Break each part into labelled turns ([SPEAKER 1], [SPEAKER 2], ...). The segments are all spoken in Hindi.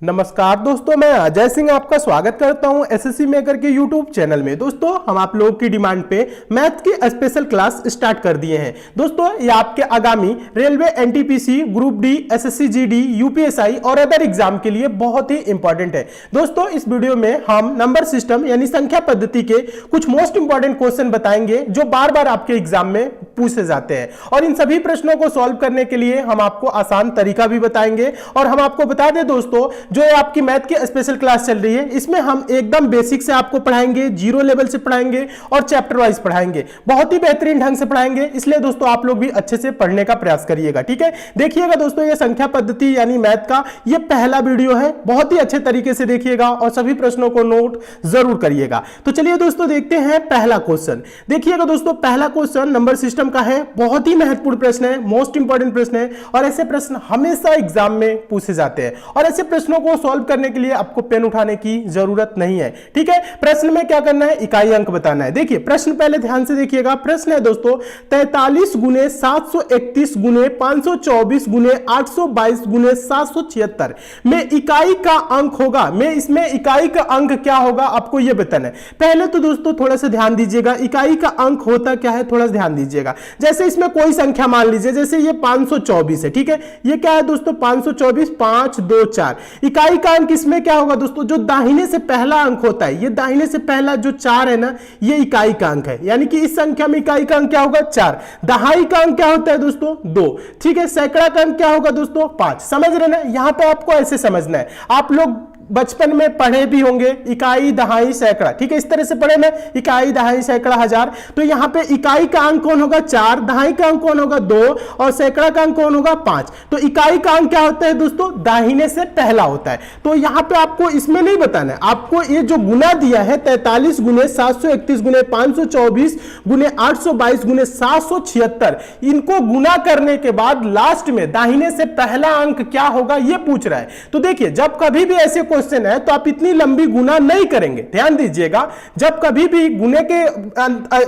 [SPEAKER 1] नमस्कार दोस्तों, मैं अजय सिंह आपका स्वागत करता हूं एसएससी मेकर के यूट्यूब चैनल में। दोस्तों, हम आप लोगों की डिमांड पे मैथ की स्पेशल क्लास स्टार्ट कर दिए हैं। दोस्तों, ये आपके आगामी railway, NTPC, group D, SSC GD, UPSI और अदर एग्जाम के लिए बहुत ही इंपॉर्टेंट है। दोस्तों, इस वीडियो में हम नंबर सिस्टम यानी संख्या पद्धति के कुछ मोस्ट इंपॉर्टेंट क्वेश्चन बताएंगे जो बार बार आपके एग्जाम में पूछे जाते हैं, और इन सभी प्रश्नों को सॉल्व करने के लिए हम आपको आसान तरीका भी बताएंगे। और हम आपको बता दें दोस्तों, जो आपकी मैथ की स्पेशल क्लास चल रही है, इसमें हम एकदम बेसिक से आपको पढ़ाएंगे, जीरो लेवल से पढ़ाएंगे और चैप्टर वाइज पढ़ाएंगे। बहुत ही बेहतरीन ढंग से पढ़ाएंगे, इसलिए दोस्तों आप लोग भी अच्छे से पढ़ने का प्रयास करिएगा। ठीक है, देखिएगा दोस्तों, ये संख्या पद्धति यानी मैथ का ये पहला वीडियो है। बहुत ही अच्छे तरीके से देखिएगा और सभी प्रश्नों को नोट जरूर करिएगा। तो चलिए दोस्तों, देखते हैं पहला क्वेश्चन। देखिएगा दोस्तों, पहला क्वेश्चन नंबर सिस्टम का है। बहुत ही महत्वपूर्ण प्रश्न है, मोस्ट इंपॉर्टेंट प्रश्न है, और ऐसे प्रश्न हमेशा एग्जाम में पूछे जाते हैं। और ऐसे प्रश्नों को सॉल्व करने के लिए आपको पेन उठाने की जरूरत नहीं है। ठीक है, प्रश्न में क्या करना है, इकाई अंक बताना है। देखिए प्रश्न पहले ध्यान से देखिएगा। प्रश्न है दोस्तों 43 गुने 731 गुने 524 गुने 822 गुने 776 में इकाई का अंक होगा। में इसमें इकाई का अंक क्या होगा आपको यह बताना है। पहले तो दोस्तों थोड़ा सा ध्यान दीजिएगा, इकाई का अंक होता क्या है थोड़ा सा ध्यान दीजिएगा। जैसे इसमें कोई संख्या मान लीजिए, जैसे ये 524 है। ठीक है, ये क्या है दोस्तों 524, 5 2 4। इकाई का अंक इसमें क्या होगा दोस्तों, जो दाहिने से पहला अंक होता है, ये दाहिने से पहला जो 4 है ना, ये इकाई का अंक है। यानी कि इस संख्या में इकाई का अंक क्या होगा 4। दहाई का अंक क्या होता है दोस्तों 2। ठीक है, सैकड़ा का अंक क्या होगा दोस्तों 5। समझ रहे ना, यहां पे आपको ऐसे समझना है। आप लोग बचपन में पढ़े भी होंगे इकाई, दहाई, सैकड़ा। ठीक है, इस तरह से पढ़े ना, इकाई, दहाई, सैकड़ा, हजार। तो यहां पे इकाई का अंक कौन होगा 4, दहाई का अंक कौन होगा 2 और सैकड़ा का अंक कौन होगा 5। तो इकाई का अंक क्या होता है दोस्तों, दाहिने से पहला होता है। तो यहां पे आपको इसमें नहीं बताना है, आपको ये जो गुना दिया है 43 गुने 731 गुने 524 गुने 822 गुने 776, इनको गुना करने के बाद लास्ट में दाहिने से पहला अंक क्या होगा ये पूछ रहा है। तो देखिए, जब कभी भी ऐसे क्वेश्चन है तो आप इतनी लंबी गुना नहीं करेंगे। ध्यान दीजिएगा, जब कभी भी गुने के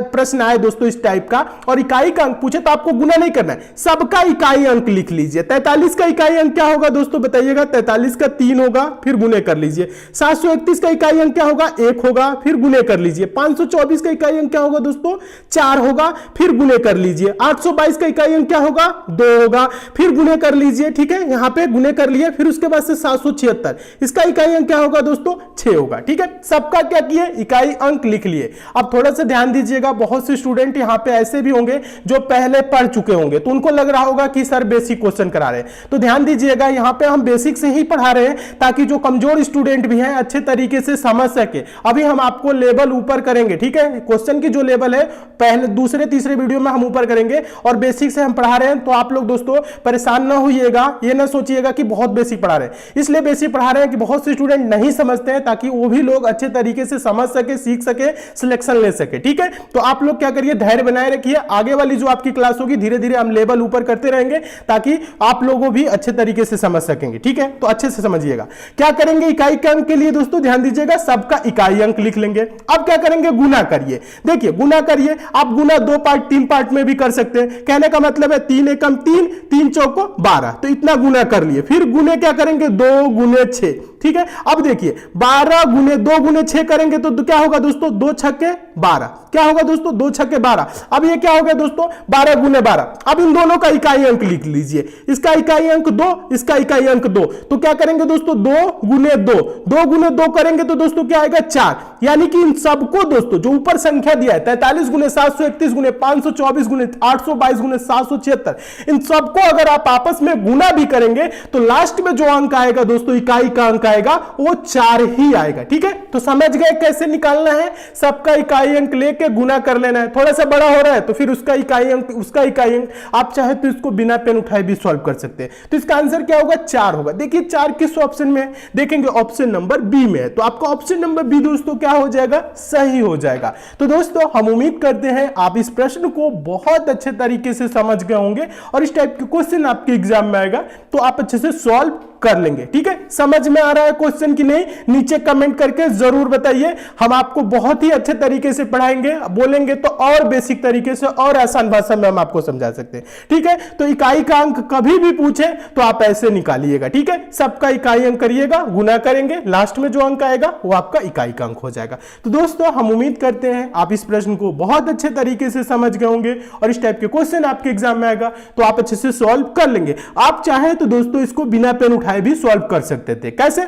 [SPEAKER 1] प्रश्न आए दोस्तों इस टाइप का और इकाई का अंक पूछे तो आपको गुना नहीं करना है, सबका इकाई अंक लिख लीजिए। 43 का इकाई अंक क्या होगा दोस्तों बताइएगा, 43 का 3 होगा, फिर गुने कर लीजिए। 731 का इकाई अंक क्या होगा 1 होगा, फिर गुने कर लीजिए। 524 का इकाई अंक क्या होगा दोस्तों 4 होगा, फिर गुने कर लीजिए। 822 का इकाई अंक क्या होगा 2 होगा, फिर गुने कर लीजिए। ठीक है, यहां पे गुने कर लिए, फिर उसके बाद से 776, इसका इकाई अंक क्या होगा दोस्तों 6 होगा। ठीक है, सबका क्या किए इकाई अंक लिख लिए। अब थोड़ा सा ध्यान दीजिएगा, बहुत से स्टूडेंट यहां पे ऐसे भी होंगे जो पहले पढ़ चुके होंगे, तो उनको लग रहा होगा कि सर बेसिक क्वेश्चन करा रहे हैं। तो ध्यान दीजिएगा, यहां पे हम बेसिक से ही पढ़ा रहे हैं ताकि जो कमजोर स्टूडेंट भी हैं अच्छे तरीके से समझ सके। अभी हम आपको लेवल ऊपर करेंगे। ठीक है, क्वेश्चन की जो लेवल है पहले दूसरे तीसरे वीडियो में हम ऊपर करेंगे, और बेसिक से हम पढ़ा रहे हैं। तो आप लोग दोस्तों परेशान ना होइएगा, ये ना सोचिएगा कि बहुत बेसिक पढ़ा रहे हैं। इसलिए बेसिक पढ़ा रहे हैं कि बहुत से स्टूडेंट नहीं समझते हैं, ताकि वो भी लोग अच्छे तरीके से समझ सके, सीख सके, सिलेक्शन ले सके। ठीक है, तो आप लोग क्या करिए, धैर्य बनाए रखिए। आगे वाली जो आपकी क्लास होगी धीरे धीरे हम लेवल ऊपर करते रहेंगे ताकि आप लोगों भी अच्छे तरीके से समझ सकेंगे। ठीक है, तो अच्छे से समझिएगा। क्या करेंगे इकाई के अंक के लिए दोस्तों, ध्यान दीजिएगा, सबका इकाई अंक लिख लेंगे। अब क्या करेंगे, गुना करिए। देखिए गुना करिए, आप गुना 2 पार्ट 3 पार्ट में भी कर सकते हैं। कहने का मतलब है 3 एकम 3, 3 चौको 12, तो इतना गुना कर लिए। फिर गुने क्या करेंगे 2 गुने 6। ठीक है, अब देखिए 12 गुने 2 गुने 6 करेंगे तो क्या होगा दोस्तों 2 छक्के 12। क्या होगा दोस्तों 2 छक्के 12। अब ये क्या हो गया दोस्तों 12 गुने 12। अब इन दोनों का इकाई अंक लिख लीजिए, इसका इकाई अंक 2, इसका इकाई अंक 2। तो क्या करेंगे दोस्तों 2 गुने 2, 2 गुने 2 करेंगे तो दोस्तों क्या आएगा 4। यानी कि इन सबको दोस्तों जो ऊपर संख्या दिया है 43 गुने 731 गुने 524 गुने 822 गुने 776, इन सबको अगर आप आपस में गुना भी करेंगे तो लास्ट में जो अंक आएगा दोस्तों इकाई का अंक आएगा वो 4 ही आएगा। ठीक है, तो समझ गए कैसे निकालना है, सबका इकाई अंक लेके गुना कर लेना है। थोड़ा सा बड़ा हो रहा है तो फिर उसका इकाई अंक, उसका इकाई अंक आप चाहे तो इसको बिना पेन उठाए भी सॉल्व कर सकते हैं। तो इसका आंसर क्या होगा 4 होगा। देखिए 4 किस ऑप्शन में है, देखेंगे ऑप्शन नंबर बी में है, तो आपका ऑप्शन नंबर बी दोस्तों क्या हो जाएगा सही हो जाएगा। तो दोस्तों हम उम्मीद करते हैं आप इस प्रश्न को बहुत अच्छे तरीके से समझ गए होंगे, और इस टाइप के क्वेश्चन आपके एग्जाम में आएगा तो आप अच्छे से सॉल्व कर लेंगे। ठीक है, समझ में आ रहा है क्वेश्चन की नहीं, नीचे कमेंट करके जरूर बताइए। हम आपको बहुत ही अच्छे तरीके से पढ़ाएंगे, बोलेंगे तो और बेसिक तरीके से और आसान भाषा में हम आपको समझा सकते हैं। ठीक है, तो इकाई का अंक कभी भी पूछे तो आप ऐसे निकालिएगा। ठीक है, सबका इकाई अंक करिएगा, गुना करेंगे, लास्ट में जो अंक आएगा वो आपका इकाई का अंक हो जाएगा। तो दोस्तों हम उम्मीद करते हैं आप इस प्रश्न को बहुत अच्छे तरीके से समझ गए होंगे और इस टाइप के क्वेश्चन आपके एग्जाम में आएगा तो आप अच्छे से सॉल्व कर लेंगे। आप चाहे तो दोस्तों इसको बिना पेन उठाए भी सॉल्व कर सकते थे। कैसे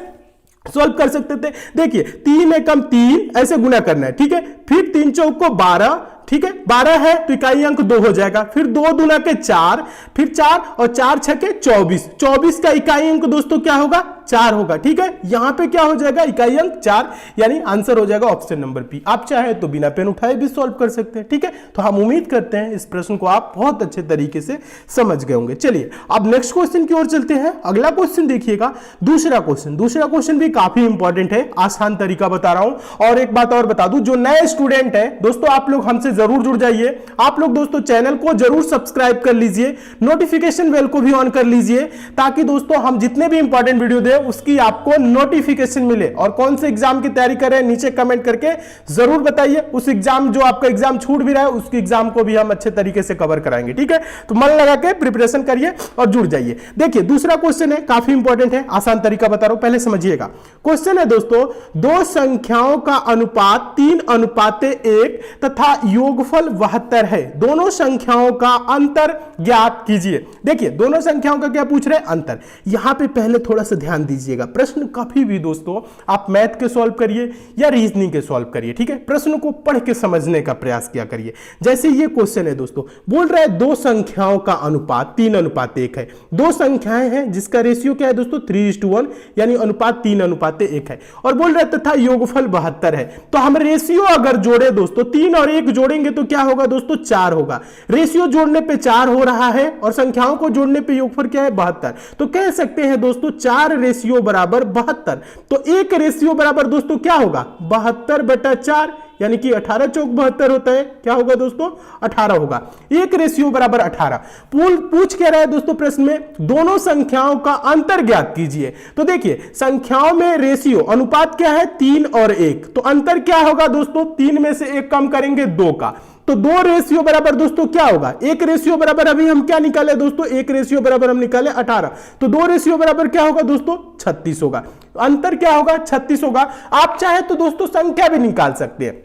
[SPEAKER 1] सॉल्व कर सकते थे? देखिए 3 एकम 3 ऐसे गुना करना है। ठीक है, फिर 3 चौक को 12, ठीक है 12 है तो इकाई अंक 2 हो जाएगा, फिर 2 दूना के 4, फिर 4 और 4 छके 24, 24 का इकाई अंक दोस्तों क्या होगा? 4 होगा। ठीक है, यहां पे क्या हो जाएगा? इकाई अंक 4, यानी आंसर हो जाएगा ऑप्शन नंबर बी। आप चाहे तो बिना पेन उठाए भी सॉल्व कर सकते हैं। ठीक है, तो हम उम्मीद करते हैं इस प्रश्न को आप बहुत अच्छे तरीके से समझ गए होंगे। चलिए अब नेक्स्ट क्वेश्चन की ओर चलते हैं। अगला क्वेश्चन देखिएगा, दूसरा क्वेश्चन भी काफी इंपॉर्टेंट है, आसान तरीका बता रहा हूं। और एक बात और बता दूं, जो नए स्टूडेंट है दोस्तों आप लोग हमसे जरूर जुड़ जाइए। आप लोग दोस्तों चैनल को जरूर सब्सक्राइब कर लीजिए, नोटिफिकेशन बेल को भी ऑन कर लीजिए, ताकि दोस्तों हम जितने भी इंपॉर्टेंट वीडियो दे उसकी आपको नोटिफिकेशन मिले। और कौन से एग्जाम की तैयारी कर रहे हैं नीचे कमेंट करके जरूर बताइए। उस एग्जाम जो आपका एग्जाम छूट भी रहा है उसकी एग्जाम को भी हम अच्छे तरीके से कवर कराएंगे। ठीक है, तो मन लगा के प्रिपरेशन करिए और जुड़ जाइए। देखिए दूसरा क्वेश्चन है, काफी इंपॉर्टेंट है, आसान तरीका बता रहा हूं, पहले समझिएगा। क्वेश्चन है दोस्तों, दो संख्याओं का अनुपात 3:1 तथा योगफल 72 है, दोनों संख्याओं का अंतर ज्ञात कीजिए। देखिए दोनों संख्याओं का क्या पूछ रहे हैं? अंतर। यहां पे पहले थोड़ा सा ध्यान दीजिएगा, प्रश्न कभी भी दोस्तों आप मैथ के सॉल्व करिए या रीजनिंग के सॉल्व करिए। ठीक है, प्रश्न को पढ़ के समझने का प्रयास किया करिए। जैसे ये क्वेश्चन है दोस्तों, बोल रहा है दो संख्याओं का अनुपात 3:1 है। दो संख्याएं हैं जिसका रेशियो क्या है दोस्तों? 3:1, यानी अनुपात 3:1 है। और बोल रहे तथा योगफल 72 है। तो हम रेशियो अगर जोड़े दोस्तों, 3 और 1 जोड़ेंगे तो क्या होगा दोस्तों? 4 होगा। रेशियो जोड़ने पे 4 हो रहा है और संख्याओं को जोड़ने पे योगफल क्या है? 72। तो कह सकते हैं दोस्तों 4 रेशियो बराबर 72। तो 1 रेशियो बराबर दोस्तों क्या होगा? 72/4, यानी कि 18 चौक 72 होता है। क्या होगा दोस्तों? 18 होगा। 1 रेशियो बराबर 18। पूछ क्या रहा है दोस्तों प्रश्न में? दोनों संख्याओं का अंतर ज्ञात कीजिए। तो देखिए संख्याओं में रेशियो अनुपात क्या है? 3 और 1। तो अंतर क्या होगा दोस्तों? 3 में से 1 कम करेंगे 2 का, तो 2 रेशियो बराबर दोस्तों क्या होगा? 1 रेशियो बराबर अभी हम क्या निकाले दोस्तों? 1 रेशियो बराबर हम निकाले 18। तो 2 रेशियो बराबर क्या होगा दोस्तों? 36 होगा। अंतर क्या होगा? 36 होगा। आप चाहे तो दोस्तों संख्या भी निकाल सकते हैं।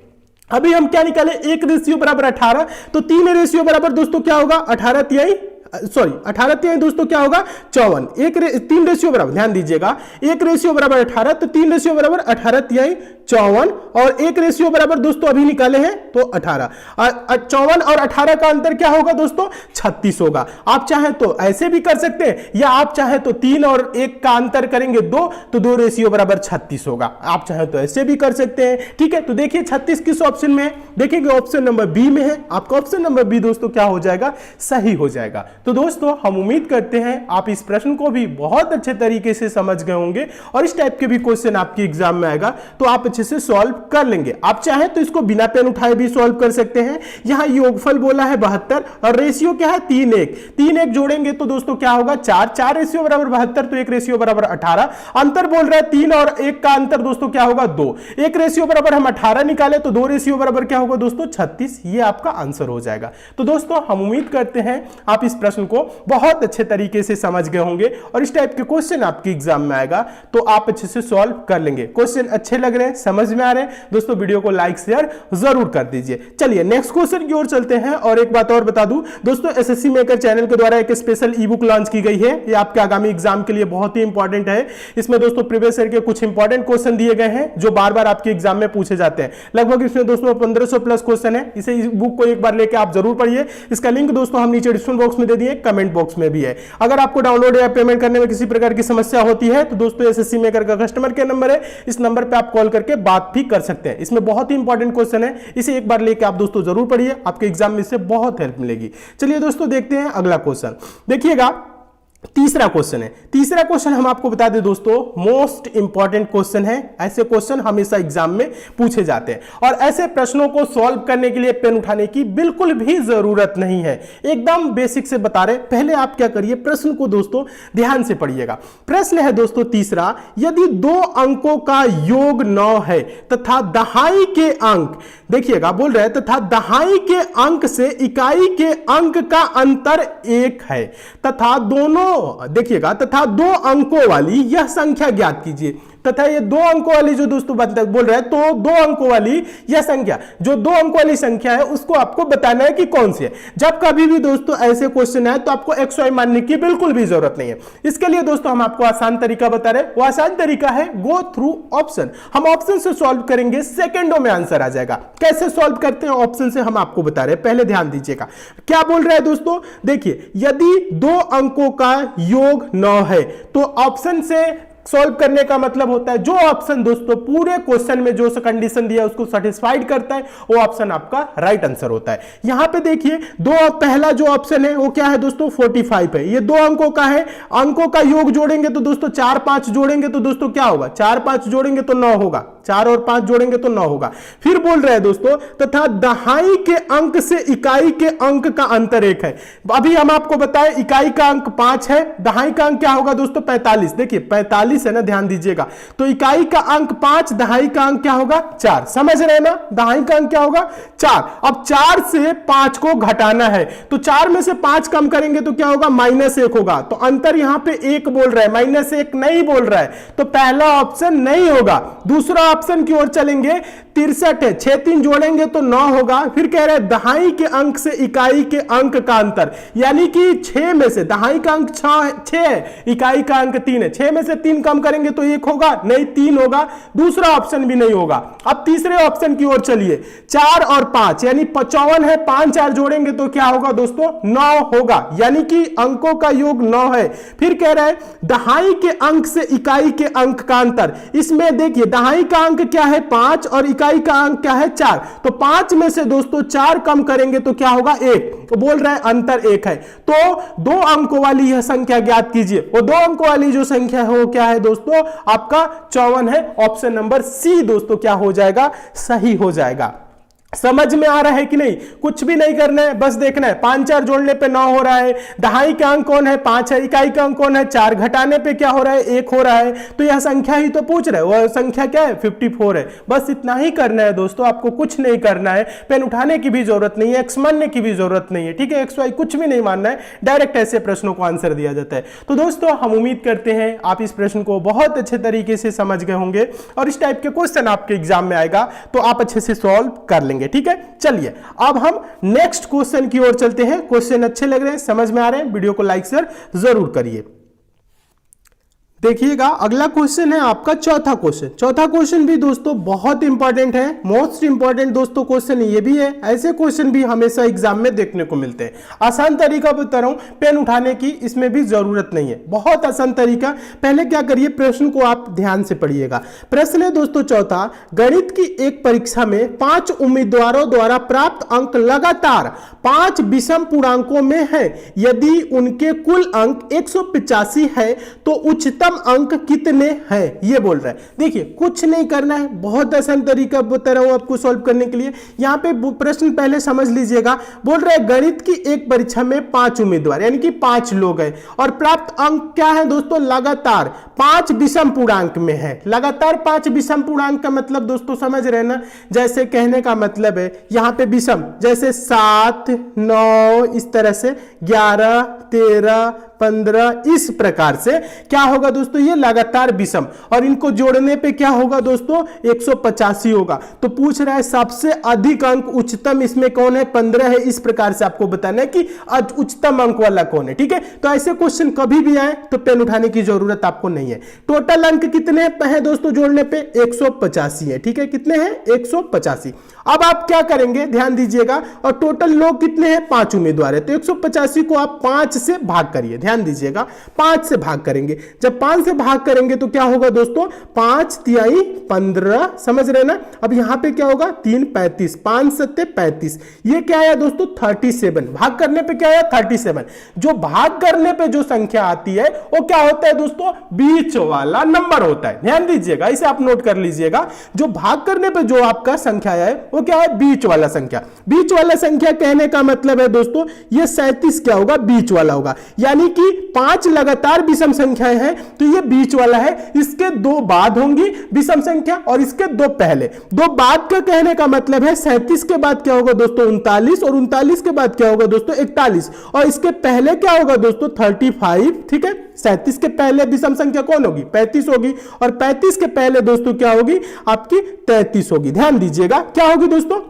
[SPEAKER 1] अभी हम क्या निकाले? 1 रेशियो बराबर 18, तो 3 रेशियो बराबर दोस्तों क्या होगा? 18 तिहाई दोस्तों क्या होगा? 54। 3 रेशियो बराबर, ध्यान दीजिएगा, 1 रेशियो बराबर 18, तो 3 रेशियो बराबर 18 तिहाई 54, और 1 रेशियो बराबर दोस्तों अभी निकाले हैं तो 18। 54 और 18 का अंतर क्या होगा दोस्तों? 36 होगा। आप चाहे तो ऐसे भी कर सकते हैं, या आप चाहे तो 3 और 1 का अंतर करेंगे 2, तो 2 रेशियो बराबर 36 होगा। आप चाहे तो ऐसे भी कर सकते हैं। ठीक है, तो देखिए 36 किस ऑप्शन में है? देखिए ऑप्शन नंबर बी में है। आपका ऑप्शन नंबर बी दोस्तों क्या हो जाएगा? सही हो जाएगा। तो दोस्तों हम उम्मीद करते हैं आप इस प्रश्न को भी बहुत अच्छे तरीके से समझ गए होंगे और इस टाइप के भी क्वेश्चन आपके एग्जाम में आएगा तो आप अच्छे से सॉल्व कर लेंगे। आप चाहे तो इसको बिना पेन उठाए भी सॉल्व कर सकते हैं। यहां योगफल बोला है 72 और रेशियो क्या है? 3:1। 3:1 जोड़ेंगे तो दोस्तों क्या होगा? 4 रेशियो बराबर 72, तो 1 रेशियो बराबर 18। अंतर बोल रहा है 3 और 1 का अंतर दोस्तों क्या होगा? 2। 1 रेशियो बराबर हम 18 निकाले तो 2 रेशियो बराबर क्या होगा दोस्तों? 36। ये आपका आंसर हो जाएगा। तो दोस्तों हम उम्मीद करते हैं आप इस प्रश्न को बहुत अच्छे तरीके से समझ गए होंगे और इस टाइप के क्वेश्चन आपके एग्जाम में आएगा तो आप अच्छे से सॉल्व कर लेंगे। क्वेश्चन अच्छे लग रहे हैं, समझ में आ रहे हैं दोस्तों, वीडियो को लाइक शेयर जरूर कर दीजिए। चलिए नेक्स्ट क्वेश्चन की ओर चलते हैं। और एक बात और बता दूं दोस्तों, एसएससी मेकर चैनल के द्वारा एक स्पेशल ई बुक लॉन्च की गई है। ये आपके आगामी एग्जाम के लिए बहुत ही इंपॉर्टेंट है। इसमें दोस्तों प्रीवियस ईयर के कुछ इंपॉर्टेंट क्वेश्चन दिए गए हैं जो बार बार आपके एग्जाम में पूछे जाते हैं। लगभग इसमें दोस्तों 1500 प्लस क्वेश्चन है। इसे इस बुक को एक बार लेके आप जरूर पढ़िए। इसका लिंक दोस्तों हम नीचे डिस्क्रिप्शन बॉक्स में दे दिए, कमेंट बॉक्स में भी है। अगर आपको डाउनलोड या पेमेंट करने में किसी प्रकार की समस्या होती है तो दोस्तों एसएससी मेकर का कस्टमर केयर नंबर है, इस नंबर पे आप कॉल करके बात भी कर सकते हैं। इसमें बहुत ही इंपॉर्टेंट क्वेश्चन है, इसे एक बार लेके आप दोस्तों जरूर पढ़िए, आपके एग्जाम में इससे बहुत हेल्प मिलेगी। चलिए दोस्तों देखते हैं अगला क्वेश्चन। देखिएगा तीसरा क्वेश्चन है, तीसरा क्वेश्चन हम आपको बता दें दोस्तों, मोस्ट इंपॉर्टेंट क्वेश्चन है। ऐसे क्वेश्चन हमेशा एग्जाम में पूछे जाते हैं और ऐसे प्रश्नों को सॉल्व करने के लिए पेन उठाने की बिल्कुल भी जरूरत नहीं है, एकदम बेसिक से बता रहे। पहले आप क्या करिए, प्रश्न को दोस्तों ध्यान से पढ़िएगा। प्रश्न है दोस्तों तीसरा, यदि 2 अंकों का योग 9 है तथा दहाई के अंक, देखिएगा बोल रहे हैं, तथा दहाई के अंक से इकाई के अंक का अंतर 1 है तथा दोनों, देखिएगा, तथा 2 अंकों वाली यह संख्या ज्ञात कीजिए। तथा ये 2 अंकों वाली जो दोस्तों बोल रहे हैं, तो 2 अंकों वाली यह संख्या, जो 2 अंकों वाली संख्या है उसको आपको बताना है कि कौन सी है। जब कभी भी दोस्तों ऐसे क्वेश्चन है तो आपको एक्स वाई मानने की बिल्कुल भी जरूरत नहीं है। इसके लिए दोस्तों हम आपको आसान तरीका बता रहे हैं। वो आसान तरीका है गो थ्रू ऑप्शन। हम ऑप्शन से सॉल्व करेंगे, सेकंडों में आंसर आ जाएगा। कैसे सॉल्व करते हैं ऑप्शन से हम आपको बता रहे हैं, पहले ध्यान दीजिएगा। क्या बोल रहा है दोस्तों, देखिए, यदि 2 अंकों का योग 9 है तो ऑप्शन से सॉल्व करने का मतलब होता है जो ऑप्शन दोस्तों पूरे क्वेश्चन में जो कंडीशन दिया है उसको सेटिस्फाइड करता है, वो ऑप्शन आपका राइट आंसर होता है। यहां पे देखिए, पहला जो ऑप्शन है वो क्या है दोस्तों, 45 है। ये 2 अंकों का है, अंकों का योग जोड़ेंगे तो दोस्तों 4 5 जोड़ेंगे तो दोस्तों क्या होगा, 4 5 जोड़ेंगे तो 9 होगा, 4 और 5 जोड़ेंगे तो 9 होगा। फिर बोल रहे हैं दोस्तों, तथा दहाई के अंक से इकाई के अंक का अंतर 1 है। अभी हम आपको बताएं, इकाई का अंक 5 है, दहाई का अंक क्या होगा दोस्तों 45। देखिए 45 है ना, ध्यान दीजिएगा। तो इकाई का अंक 5, दहाई का अंक क्या होगा 4, समझ रहे हैं ना, दहाई का अंक क्या होगा 4। अब 4 से 5 को घटाना है तो 4 में से 5 कम करेंगे तो क्या होगा, -1 होगा। तो अंतर यहां पे 1 बोल रहा है, -1 नहीं बोल रहा है, तो पहला ऑप्शन नहीं होगा। दूसरा ऑप्शन की ओर चलेंगे, 63 है, 6 3 जोड़ेंगे तो 9 होगा। फिर कह रहे हैं दहाई के अंक से इकाई के अंक का अंतर, यानी कि 6 में से, दहाई का अंक 6 है, इकाई का अंक 3 है, 6 में से 3 कम करेंगे तो 1 होगा, नहीं 3 होगा। दूसरा ऑप्शन भी नहीं होगा। अब तीसरे ऑप्शन की ओर चलिए, 4 और 5 यानी 55 है, 5 4 जोड़ेंगे तो क्या होगा दोस्तों 9 होगा, यानी कि अंकों का योग 9 है। फिर कह रहे हैं दहाई के अंक से इकाई के अंक का अंतर, इसमें देखिए दहाई का अंक क्या है 5 और इकाई का अंक क्या है 4, तो 5 में से दोस्तों 4 कम करेंगे तो क्या होगा 1, तो बोल रहे हैं अंतर 1 है। तो 2 अंकों वाली यह संख्या ज्ञात कीजिए। वो 2 अंकों वाली जो संख्या है वो क्या है दोस्तों, आपका 54 है। ऑप्शन नंबर सी दोस्तों क्या हो जाएगा, सही हो जाएगा। समझ में आ रहा है कि नहीं, कुछ भी नहीं करना है, बस देखना है 5 4 जोड़ने पे 9 हो रहा है, दहाई का अंक कौन है 5 है, इकाई का अंक कौन है 4, घटाने पे क्या हो रहा है 1 हो रहा है, तो यह संख्या ही तो पूछ रहे हैं, वह संख्या क्या है 54 है। बस इतना ही करना है दोस्तों, आपको कुछ नहीं करना है, पेन उठाने की भी जरूरत नहीं है, एक्स मानने की भी जरूरत नहीं है, ठीक है, एक्स वाई कुछ भी नहीं मानना है, डायरेक्ट ऐसे प्रश्नों को आंसर दिया जाता है। तो दोस्तों हम उम्मीद करते हैं आप इस प्रश्न को बहुत अच्छे तरीके से समझ गए होंगे और इस टाइप के क्वेश्चन आपके एग्जाम में आएगा तो आप अच्छे से सॉल्व कर लेंगे, ठीक है। चलिए अब हम नेक्स्ट क्वेश्चन की ओर चलते हैं। क्वेश्चन अच्छे लग रहे हैं, समझ में आ रहे हैं, वीडियो को लाइक शेयर जरूर करिए। देखिएगा अगला क्वेश्चन है आपका चौथा क्वेश्चन। चौथा क्वेश्चन भी दोस्तों बहुत इंपॉर्टेंट है, मोस्ट इंपॉर्टेंट दोस्तों क्वेश्चन ये भी है। ऐसे क्वेश्चन भी हमेशा एग्जाम में देखने को मिलते हैं। आसान तरीका बता रहा हूं, पेन उठाने की इसमें भी जरूरत नहीं है, बहुत आसान तरीका। पहले क्या करिए, प्रश्न को आप ध्यान से पढ़िएगा। प्रश्न है दोस्तों चौथा, गणित की एक परीक्षा में 5 उम्मीदवारों द्वारा प्राप्त अंक लगातार 5 विषम पूर्णांकों में है। यदि उनके कुल अंक 185 है तो उच्चतम अंक कितने हैं, ये बोल रहा है। देखिए कुछ नहीं करना है, बहुत आसान तरीका बता रहा हूं आपको सॉल्व करने के लिए। यहां पे प्रश्न पहले समझ लीजिएगा। बोल रहा है गणित की एक परीक्षा में 5 उम्मीदवार यानी कि 5 लोग हैं और प्राप्त अंक क्या है दोस्तों, लगातार 5 विषम पूर्णांक में है। लगातार 5 विषम पूर्णांक का मतलब दोस्तों समझ रहे हैं ना, जैसे कहने का मतलब है यहां पे विषम, जैसे 7 9 इस तरह से 11 13 15 इस प्रकार से क्या होगा दोस्तों, ये लगातार विषम, और इनको जोड़ने पे क्या होगा दोस्तों 185 होगा। तो पूछ रहा है सबसे अधिक अंक उच्चतम इसमें कौन है, 15 है। इस प्रकार से आपको बताना है कि उच्चतम अंक वाला कौन है, ठीक है। तो ऐसे क्वेश्चन कभी भी आए तो पेन उठाने की जरूरत आपको नहीं है। टोटल अंक कितने हैं दोस्तों जोड़ने पे 185 है, ठीक है। कितने हैं 185। अब आप क्या करेंगे ध्यान दीजिएगा, और टोटल लोग कितने हैं 5 उम्मीदवार है, तो 185 को आप 5 से भाग करिए। ध्यान दीजिएगा, 5 से भाग करेंगे। जब 5 से भाग करेंगे तो क्या होगा दोस्तों, 5 तिहाई 15, समझ रहे ना। अब यहां पे क्या होगा, 3 35, 5 सत्ते 35, ये क्या आया दोस्तों 37। भाग करने पे क्या आया 37। जो भाग करने पे जो संख्या आती है वो क्या होता है दोस्तों, बीच वाला नंबर होता है। ध्यान दीजिएगा, इसे आप नोट कर लीजिएगा, जो भाग करने पे जो आपका संख्या है वो क्या है, बीच वाला संख्या। बीच वाला संख्या कहने का मतलब है दोस्तों, ये 37 क्या होगा, बीच वाला होगा। यानी कि 5 लगातार विषम संख्याएं हैं तो ये बीच वाला है। इसके 2 बाद होंगी विषम संख्या और इसके 2 पहले। 2 बाद का कहने का मतलब है 37 के बाद क्या होगा दोस्तों 39, और 39 के बाद क्या होगा दोस्तों 41, और इसके पहले क्या होगा दोस्तों 35। ठीक है, 37 के पहले विषम संख्या कौन होगी, 35 होगी, और 35 के पहले दोस्तों क्या होगी, आपकी 33 होगी। ध्यान दीजिएगा, क्या होगी दोस्तों,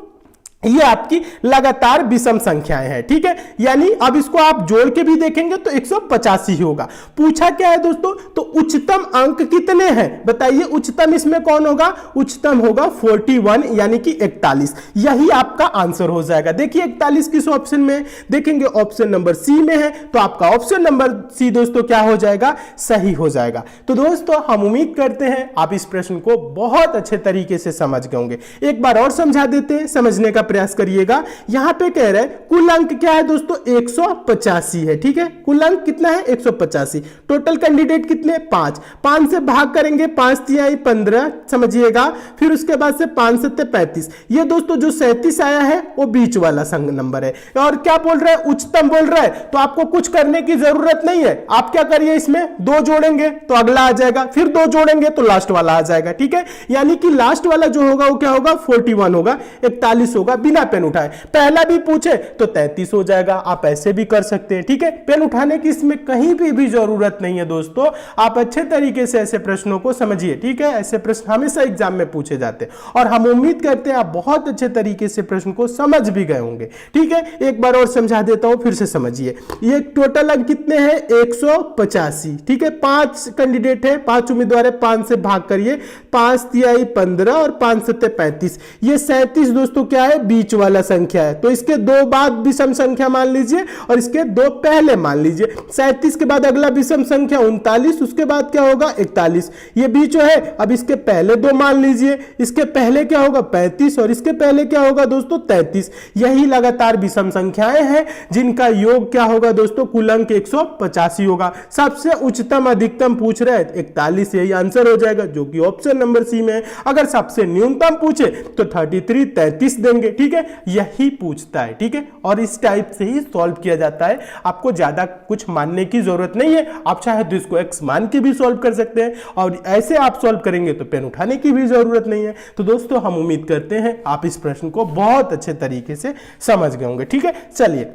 [SPEAKER 1] ये आपकी लगातार विषम संख्याएं हैं। ठीक है, यानी अब इसको आप जोड़ के भी देखेंगे तो 185 ही होगा। पूछा क्या है दोस्तों, तो उच्चतम अंक कितने हैं बताइए। उच्चतम इसमें कौन होगा, उच्चतम होगा 41 यानी कि 41। यही आपका आंसर हो जाएगा। देखिए 41 किस ऑप्शन में देखेंगे, ऑप्शन नंबर सी में है, तो आपका ऑप्शन नंबर सी दोस्तों क्या हो जाएगा, सही हो जाएगा। तो दोस्तों हम उम्मीद करते हैं आप इस प्रश्न को बहुत अच्छे तरीके से समझ गए होंगे। एक बार और समझा देते हैं, समझने का प्रयास करिएगा। यहां पे कह रहे हैं कुल अंक क्या है दोस्तों 185 है। ठीक है, कुल अंक कितना है 185। टोटल कैंडिडेट कितने 5। 5 से भाग करेंगे, 5 तिहाई 15, समझिएगा। फिर उसके बाद से 5 सत्ते 35। ये दोस्तों जो 37 आया है वो बीच वाला संग नंबर है। और क्या बोल रहा है, उच्चतम बोल रहा है, तो आपको कुछ करने की जरूरत नहीं है। आप क्या करिए, इसमें 2 जोड़ेंगे तो अगला आ जाएगा, फिर 2 जोड़ेंगे तो लास्ट वाला आ जाएगा। ठीक है, यानी कि लास्ट वाला जो होगा वो क्या होगा 41 होगा, 41 होगा। बिना पेन उठाए, पहला भी पूछे तो 33 हो जाएगा। आप ऐसे भी कर सकते हैं। ठीक है, पेन उठाने की इसमें कहीं भी जरूरत नहीं है दोस्तों। आप अच्छे तरीके से ऐसे प्रश्नों को समझिए। ठीक है, ऐसे प्रश्न हमेशा एग्जाम में पूछे जाते हैं और हम उम्मीद करते हैं आप बहुत अच्छे तरीके से प्रश्न को समझ भी गए होंगे। ठीक है, एक बार और समझा देता हूं, फिर से समझिए। ये टोटल अंक कितने हैं 185। ठीक है, 5 कैंडिडेट है, 5 उम्मीदवार है, 5 से भाग करिए, 5 तिहाई 15 और 5 सत्ते 35। ये 37 दोस्तों क्या है, बीच वाला संख्या है, तो इसके 2 बाद विषम संख्या मान लीजिए और इसके 2 पहले मान लीजिए। 37 के बाद अगला विषम संख्या 39, उसके बाद क्या होगा 41। ये बीच है, अब इसके पहले 2 मान लीजिए, इसके पहले क्या होगा 35 और इसके पहले क्या होगा दोस्तों 33। यही लगातार विषम संख्याएं हैं जिनका योग क्या होगा दोस्तों, कुल अंक 185 होगा। सबसे उच्चतम अधिकतम पूछ रहे हैं 41, यही आंसर हो जाएगा जो कि ऑप्शन नंबर सी में है। अगर सबसे न्यूनतम पूछे तो 33 33 देंगे। ठीक है, यही पूछता है। ठीक है, और इस टाइप से ही सॉल्व किया जाता है। आपको ज्यादा कुछ मानने की जरूरत नहीं है। आप चाहे तो इसको x मान के भी सॉल्व कर सकते हैं और ऐसे आप सॉल्व करेंगे तो पेन उठाने की भी जरूरत नहीं है। तो दोस्तों हम उम्मीद करते हैं आप इस प्रश्न को बहुत अच्छे तरीके से समझ गए होंगे। ठीक है, चलिए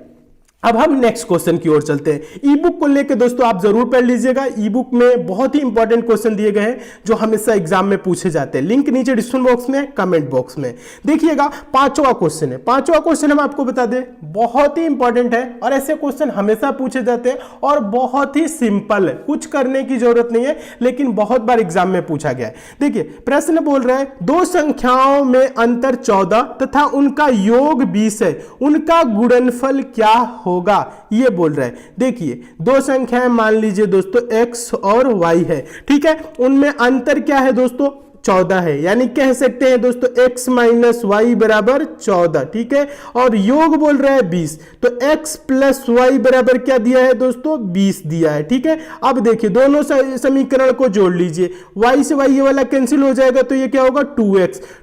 [SPEAKER 1] अब हम नेक्स्ट क्वेश्चन की ओर चलते हैं। ई बुक को लेकर दोस्तों आप जरूर पढ़ लीजिएगा। ई बुक में बहुत ही इंपॉर्टेंट क्वेश्चन दिए गए हैं जो हमेशा एग्जाम में पूछे जाते हैं। लिंक नीचे डिस्क्रिप्शन बॉक्स में, कमेंट बॉक्स में देखिएगा। 5वां क्वेश्चन है। 5वां क्वेश्चन हम आपको बता दें बहुत ही इंपॉर्टेंट है और ऐसे क्वेश्चन हमेशा पूछे जाते हैं और बहुत ही सिंपल है, कुछ करने की जरूरत नहीं है, लेकिन बहुत बार एग्जाम में पूछा गया है। देखिए प्रश्न बोल रहा है 2 संख्याओं में अंतर 14 तथा उनका योग 20 है, उनका गुणनफल क्या होगा, ये बोल रहा है। देखिए 2 संख्याएं मान लीजिए दोस्तों x और y है। ठीक है, उनमें अंतर क्या है दोस्तों 14 है, यानी कह सकते हैं दोस्तों x माइनस वाई बराबर 14। ठीक है, और योग बोल रहा है 20, तो x प्लस वाई बराबर क्या दिया है दोस्तों 20 दिया है। ठीक है, अब देखिए दोनों समीकरण को जोड़ लीजिए, y से y ये वाला कैंसिल हो जाएगा तो ये क्या होगा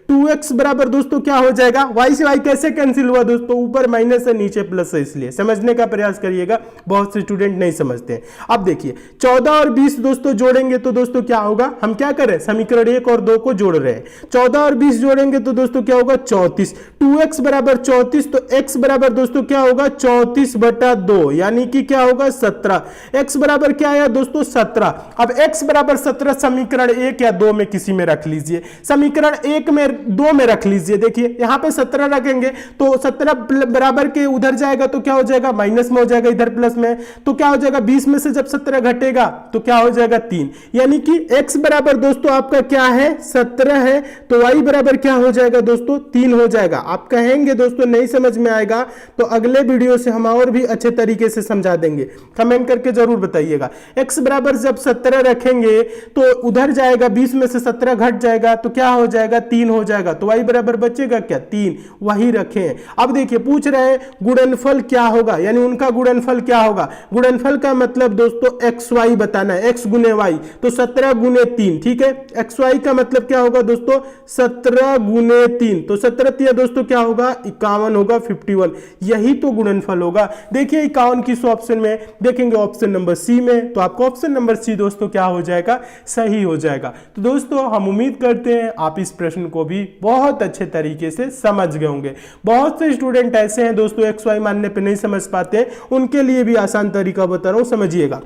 [SPEAKER 1] 2x बराबर दोस्तों क्या हो जाएगा, y से y कैसे कैंसिल हुआ दोस्तों, ऊपर माइनस है नीचे प्लस है, इसलिए समझने का प्रयास करिएगा, बहुत से स्टूडेंट नहीं समझते हैं। अब देखिए 14 और 20 दोस्तों जोड़ेंगे तो दोस्तों क्या होगा, हम क्या करें समीकरण 1 और 2 को जोड़ रहे हैं। 14 और 20 जोड़ेंगे तो दोस्तों क्या होगा 34। 2x बराबर 34, तो x बराबर दोस्तों क्या होगा 34/2, यानी कि क्या होगा 17। x बराबर क्या आया दोस्तों 17। अब x बराबर 17 समीकरण 1 या 2 में किसी में रख लीजिए, समीकरण 1 में 2 में रख लीजिए। देखिए यहां पे 17 रखेंगे तो 17 बराबर के उधर जाएगा तो क्या हो जाएगा माइनस में हो जाएगा, इधर प्लस में, तो क्या हो जाएगा 20 में से जब 17 घटेगा तो क्या हो जाएगा 3, यानी कि x बराबर दोस्तों आपका क्या है 17 है तो y बराबर क्या हो जाएगा दोस्तों 3 हो जाएगा। आप कहेंगे दोस्तों नहीं समझ में आएगा तो अगले वीडियो से हम और भी अच्छे तरीके से समझा देंगे, कमेंट करके जरूर बताइएगा। x बराबर जब 17 रखेंगे तो उधर जाएगा 20 में से 17 घट जाएगा तो क्या हो जाएगा 3 हो जाएगा, तो y बराबर बचेगा क्या 3, वही रखें। अब देखिए पूछ रहे हैं गुणनफल क्या होगा, यानी उनका गुणनफल क्या होगा। गुणनफल का मतलब दोस्तों xy बताना है, x गुने y तो 17 गुने 3, ठीक है। xy का मतलब क्या होगा दोस्तों 17 गुने 3 तो 17 तिया दोस्तों क्या होगा 51 होगा 51, यही तो गुणनफल होगा। देखिए 51 किस ऑप्शन में देखेंगे, ऑप्शन नंबर सी में, तो आपको ऑप्शन नंबर सी दोस्तों क्या हो जाएगा सही हो जाएगा। तो दोस्तों हम उम्मीद करते हैं आप इस प्रश्न को भी बहुत अच्छे तरीके से समझ गए होंगे। बहुत से स्टूडेंट ऐसे हैं दोस्तों xy मानने पे नहीं समझ पाते, उनके लिए भी आसान तरीका बता रहा हूं, समझिएगा।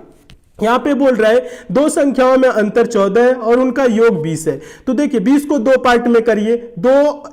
[SPEAKER 1] यहां पे बोल रहा है दो संख्याओं में अंतर 14 है और उनका योग 20 है। तो देखिए 20 को दो पार्ट में करिए,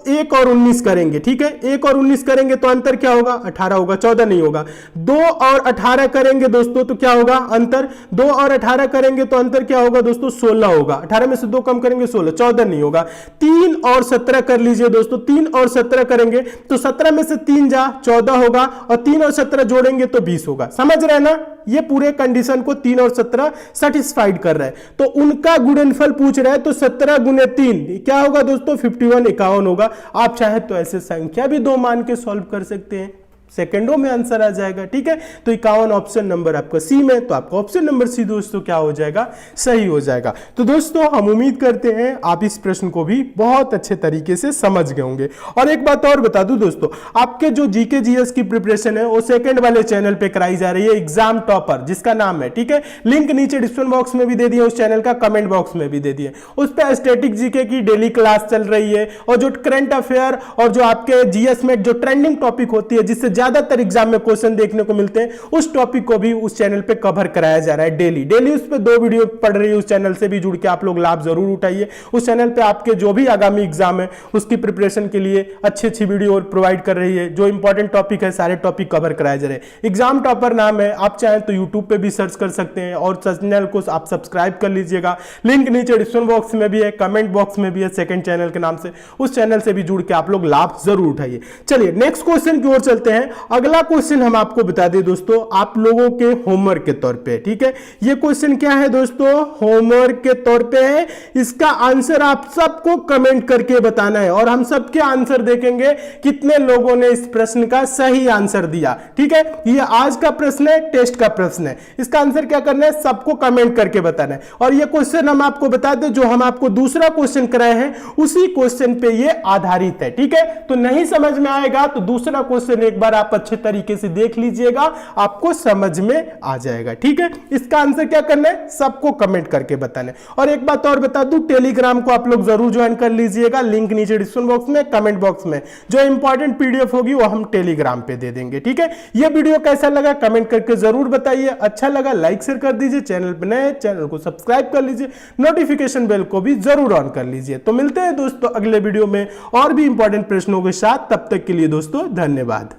[SPEAKER 1] 1 और 19 करेंगे, ठीक है। 1 और 19 करेंगे तो अंतर क्या होगा 18 होगा, 14 नहीं होगा। 2 और 18 करेंगे दोस्तों तो क्या होगा अंतर, 2 और 18 करेंगे तो अंतर क्या होगा दोस्तों 16 होगा। 18 में से 2 कम करेंगे 16, 14 नहीं होगा। 3 और 17 कर लीजिए दोस्तों, 3 और 17 करेंगे तो 17 में से 3 जा 14 होगा और 3 और 17 जोड़ेंगे तो 20 होगा। समझ रहे हैं ना, ये पूरे कंडीशन को 3 और 17 सेटिस्फाइड कर रहा है। तो उनका गुणनफल पूछ रहा है तो 17 गुने 3 क्या होगा दोस्तों 51 51 होगा। आप चाहे तो ऐसे संख्या भी 2 मान के सॉल्व कर सकते हैं, सेकंडों में आंसर आ जाएगा, ठीक है। तो 51 ऑप्शन नंबर आपका सी में, तो आपका ऑप्शन नंबर सी दोस्तों क्या हो जाएगा सही हो जाएगा। तो दोस्तों हम उम्मीद करते हैं आप इस प्रश्न को भी बहुत अच्छे तरीके से समझ गए होंगे। और एक बात और बता दूं दोस्तों, आपके जो जीके जीएस की प्रिपरेशन है वो सेकंड वाले चैनल पे कराई जा रही है, एग्जाम टॉपर जिसका नाम है, ठीक है। लिंक नीचे डिस्क्रिप्शन बॉक्स में भी दे दिया, उस चैनल का कमेंट बॉक्स में भी दे दिए। उस पर स्टैटिक जीके की डेली क्लास चल रही है और जो करंट अफेयर और जो आपके जीएस में जो ट्रेंडिंग टॉपिक होती है जिससे ज्यादातर एग्जाम में क्वेश्चन देखने को मिलते हैं, उस टॉपिक को भी उस चैनल पे कवर कराया जा रहा है डेली डेली। उस पे 2 वीडियो पढ़ रही है, उस चैनल से भी जुड़ के आप लोग लाभ जरूर उठाइए। उस चैनल पे आपके जो भी आगामी एग्जाम है उसकी प्रिपरेशन के लिए अच्छी अच्छी वीडियो प्रोवाइड कर रही है। जो इंपॉर्टेंट टॉपिक है सारे टॉपिक कवर कराए जा रहे हैं। एग्जाम टॉपर नाम है, आप चाहें तो यूट्यूब पे भी सर्च कर सकते हैं और चैनल को आप सब्सक्राइब कर लीजिएगा। लिंक नीचे डिस्क्रिप्शन बॉक्स में भी है, कमेंट बॉक्स में भी है, सेकंड चैनल के नाम से, उस चैनल से भी जुड़ के आप लोग लाभ जरूर उठाइए। चलिए नेक्स्ट क्वेश्चन की ओर चलते हैं। अगला क्वेश्चन हम आपको बता दें दोस्तों आप लोगों के होमवर्क के तौर पे, ठीक है। ये क्वेश्चन क्या है दोस्तों होमवर्क के तौर पे है, इसका आंसर आप सबको कमेंट करके बताना है और हम सबके आंसर देखेंगे कितने लोगों ने इस प्रश्न का सही आंसर दिया, ठीक है। ये आज का प्रश्न है, टेस्ट का प्रश्न है, इसका आंसर क्या करना है सबको कमेंट करके बताना है। और ये क्वेश्चन हम आपको बता दें जो हम आपको दूसरा क्वेश्चन कराए हैं उसी क्वेश्चन पे ये आधारित है, ठीक है। तो नहीं समझ में आएगा तो दूसरा क्वेश्चन एक बार आप अच्छे तरीके से देख लीजिएगा, आपको समझ में आ जाएगा, ठीक है। इसका आंसर क्या करना है सबको कमेंट करके बताना है। और एक बात और बता दूं, टेलीग्राम को आप लोग जरूर ज्वाइन कर लीजिएगा, लिंक नीचे डिस्क्रिप्शन बॉक्स में कमेंट बॉक्स में जो इंपॉर्टेंट पीडीएफ होगी वो हम टेलीग्राम पे दे देंगे, ठीक है। यह वीडियो कैसा लगा कमेंट करके जरूर बताइए, अच्छा लगा लाइक शेयर कर दीजिए, चैनल पे नए चैनल को सब्सक्राइब कर लीजिए, नोटिफिकेशन बेल को भी जरूर ऑन कर लीजिए। तो मिलते हैं दोस्तों अगले वीडियो में और भी इंपॉर्टेंट प्रश्नों के साथ, तब तक के लिए दोस्तों धन्यवाद।